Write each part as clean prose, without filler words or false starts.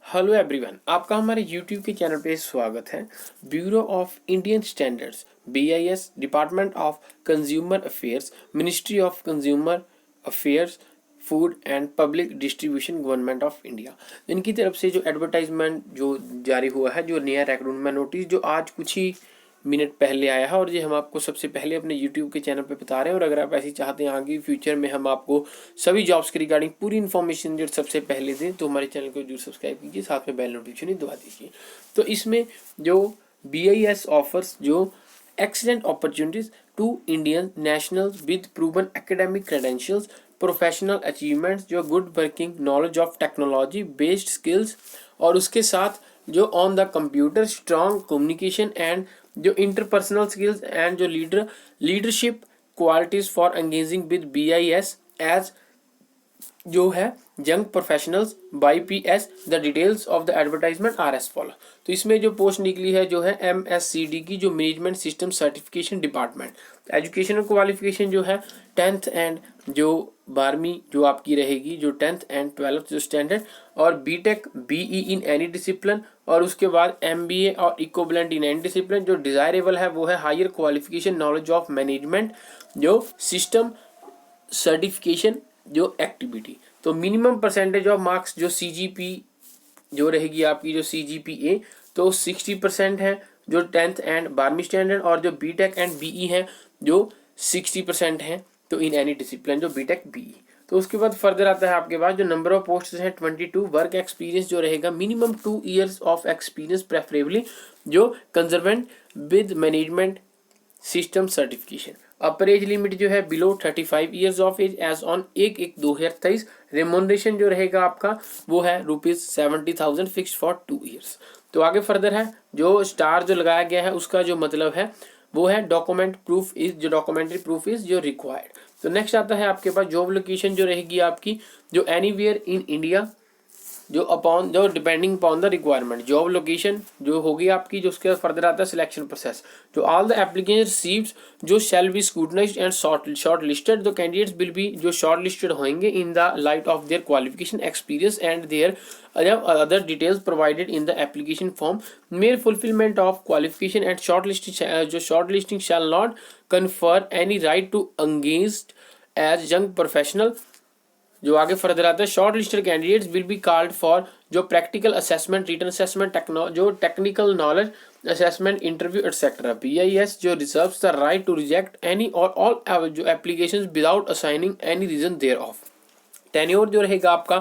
Hello everyone, आपका हमारे YouTube के चैनल पे स्वागत है। Bureau of Indian standards BIS, department of consumer affairs, ministry of consumer affairs, food and public distribution, government of India, इनकी तरफ से जो एडवर्टाइजमेंट जो जारी हुआ है, जो नया रिक्रूटमेंट नोटिस जो आज कुछ ही मिनट पहले आया है और ये हम आपको सबसे पहले अपने यूट्यूब के चैनल पे बता रहे हैं। और अगर आप ऐसे चाहते हैं आगे फ्यूचर में हम आपको सभी जॉब्स के रिगार्डिंग पूरी इन्फॉर्मेशन जो सबसे पहले दें, तो हमारे चैनल को जरूर सब्सक्राइब कीजिए, साथ में बेल नोटिफिकेशन ही दबा दीजिए। तो इसमें जो BIS ऑफर्स जो excellent opportunities to Indian nationals with proven academic credentials, professional achievements, जो good working knowledge of technology based skills, और उसके साथ जो on the computer strong communication and जो इंटरपर्सनल स्किल्स एंड जो leadership qualities for engaging with BIS as जो है young professionals by PS। The details of the advertisement are as follow. तो इसमें जो पोस्ट निकली है जो है MSCD की, जो management system certification department. Educational qualification जो है 10th एंड जो 12वीं जो आपकी रहेगी, जो 10th एंड 12th जो स्टैंडर्ड, और BTech BE in any discipline, और उसके बाद MBA और इक्विवेलेंट इन एनी डिसिप्लिन। जो डिजायरेबल है वो है higher qualification knowledge of management जो सिस्टम सर्टिफिकेशन जो एक्टिविटी। तो मिनिमम परसेंटेज ऑफ मार्क्स जो CGP जो रहेगी आपकी, जो CGPA तो 60% है जो 10th एंड 12वीं स्टैंडर्ड, और जो BTech एंड BE है जो 60% है तो इन एनी डिसिप्लिन जो BTech BE। तो उसके बाद फर्दर आता है आपके पास जो नंबर ऑफ पोस्ट है 22। वर्क एक्सपीरियंस जो रहेगा minimum 2 years of experience preferably जो conversant with management system certification. Upper age limit जो है below 35 years of age as on 1/1/2023। Remuneration जो रहेगा आपका वो है ₹70,000 फिक्स फॉर 2 years। तो आगे फर्दर है जो स्टार जो लगाया गया है उसका जो मतलब है वो है डॉक्यूमेंट प्रूफ इज, जो डॉक्यूमेंट्री प्रूफ इज जो रिक्वायर्ड। तो नेक्स्ट आता है आपके पास जॉब लोकेशन जो रहेगी आपकी, जो एनीवेयर इन इंडिया जो अपॉन जो depending upon the requirement. Job location जो होगी आपकी, जो उसके फर्दर आता है सिलेक्शन प्रोसेस। जो ऑल द एप्लीकेशन रिसीव्ड जो shall be scrutinized and shortlisted. The candidates will be जो शॉर्ट लिस्टेड होंगे in the light of their qualification experience and their other details provided in the application form. Mere fulfillment of qualification and shortlisting shall not confer any right to engage as young professional। जो आगे further आता है shortlisted candidates will be called for जो practical assessment, written assessment, जो technical knowledge assessment, interview etcetera. BIS जो reserves the right to reject any और all जो applications without assigning any reason thereof. Tenure जो रहेगा आपका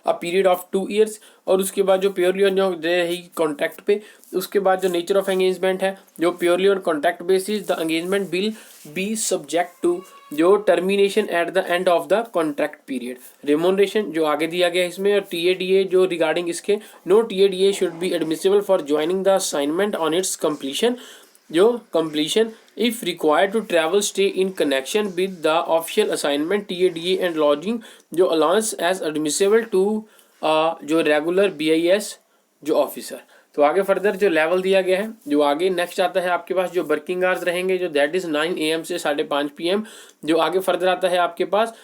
a period of 2 years, और उसके बाद जो प्योरली ऑन जो रहेगी कॉन्ट्रैक्ट पे। उसके बाद जो नेचर ऑफ एंगेजमेंट है जो purely on contract basis. The engagement will be subject to जो termination at the end of the contract period. Remuneration जो आगे दिया गया इसमें, और TADA जो रिगार्डिंग इसके, no TADA should be admissible for joining the assignment on its completion जो completion if required to travel stay in connection with the official assignment TADA and lodging जो allowance as admissible to जो regular BIS जो officer. तो आगे further जो level दिया गया है, जो आगे नेक्स्ट आता है आपके पास जो वर्किंग आवर्स रहेंगे जो दैट इज 9 AM से 5:30 PM। जो आगे फर्दर आता है आपके पास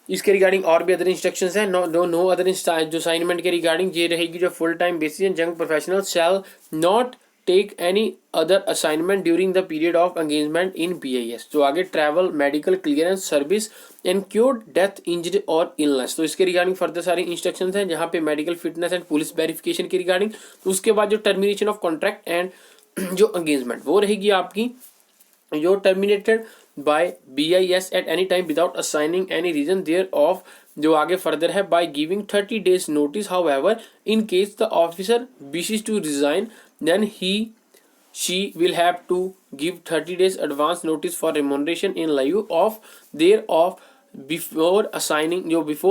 इसके रिगार्डिंग और भी अदर इंस्ट्रक्शंस हैं। नो अदर जो असाइनमेंट के रिगार्डिंग ये रहेगी जो full time basis young professional shall not take any other assignment during the period of engagement in BIS। तो आगे travel, medical clearance, service, include death, injury और illness. तो इसके रिगार्डिंग फर्दर सारी इंस्ट्रक्शंस हैं जहाँ पे medical fitness and police verification के रिगार्डिंग। तो उसके बाद जो टर्मिनेशन ऑफ कॉन्ट्रैक्ट एंड जो एंगेजमेंट वो रहेगी आपकी जो terminated by BIS at any time without assigning any reason thereof. जो आगे फर्दर है by giving 30 days notice. However in case the officer wishes to resign then she will have to give 30 days advance notice for remuneration in lieu of thereof before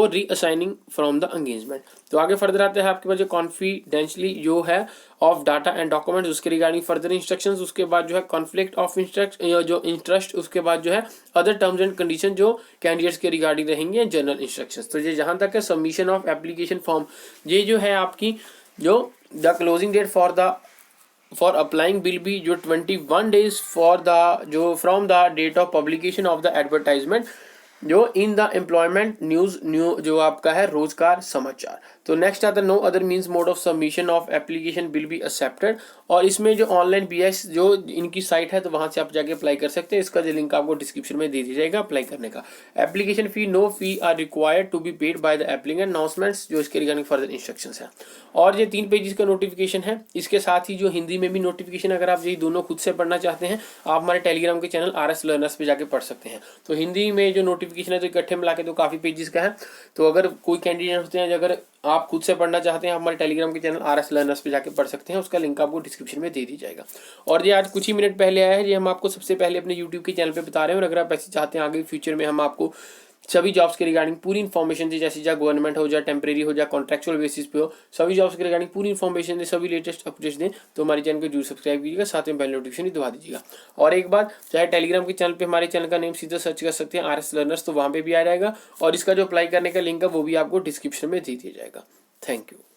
reassigning from the engagement। तो आगे further आते हैं आपके पास जो confidentiality जो है of data and documents उसके regarding further instructions. उसके बाद जो है कॉन्फ्लिक्ट ऑफ जो इंटरेस्ट। उसके बाद जो है अदर टर्म्स एंड कंडीशन जो कैंडिडेट्स के रिगार्डिंग रहेंगे जनरल इंस्ट्रक्शंस। तो ये जहां तक है सबमिशन ऑफ एप्लीकेशन फॉर्म, ये जो है आपकी जो the closing date for applying will be जो 21 days फॉर द जो from the date of publication of the advertisement जो in the employment news new जो आपका है रोजगार समाचार। तो नेक्स्ट आता है no other means mode of submission of application will be accepted. और इसमें जो ऑनलाइन बीएस जो इनकी साइट है तो वहां से आप जाके अप्लाई कर सकते हैं। इसका जो लिंक आपको डिस्क्रिप्शन में दे दिया जाएगा अप्लाई करने का। Application fee no fee are required to be paid by the applicant announcements जो इसके रिगार्डिंग फर्दर इंस्ट्रक्शंस है। और ये 3 पेजेस का नोटिफिकेशन है। इसके साथ ही जो हिंदी में भी नोटिफिकेशन अगर आप यही दोनों खुद से पढ़ना चाहते हैं आप हमारे टेलीग्राम के चैनल RS लर्नर्स पे जाके पढ़ सकते हैं। तो हिंदी में जो नोटिफिकेशन है तो इकट्ठे मिला के तो काफ़ी पेजेस का है। तो अगर कोई कैंडिडेट होते हैं अगर आप खुद से पढ़ना चाहते हैं आप हमारे टेलीग्राम के चैनल RS लर्नर्स पे जाके पढ़ सकते हैं। उसका लिंक आपको डिस्क्रिप्शन में दे दी जाएगा। और ये आज कुछ ही मिनट पहले आया है, ये हम आपको सबसे पहले अपने यूट्यूब के चैनल पे बता रहे हैं। और अगर आप ऐसे चाहते हैं आगे फ्यूचर में हम आपको सभी जॉब्स के रिगार्डिंग पूरी इन्फॉर्मेशन दे, जैसे चाहे गवर्नमेंट हो जाए टेम्प्रेरी हो जाए कॉन्ट्रेक्चुअल बेसिस पे हो, सभी जॉब्स के रिगार्डिंग पूरी इन्फॉर्मेशन दे, सभी लेटेस्ट अपडेट्स दें तो हमारे चैनल को जरूर सब्सक्राइब कीजिएगा, साथ में बेल नोटिफिकेशन भी दबा दीजिएगा। और एक बात, चाहे टेलीग्राम के चैनल पे हमारे चैनल का नेम सीधा सर्च कर सकते हैं RS लर्नर्स, तो वहाँ पे भी आ जाएगा। और इसका जो अप्लाई करने का लिंक है वो भी आपको डिस्क्रिप्शन में दे दिया जाएगा। Thank you.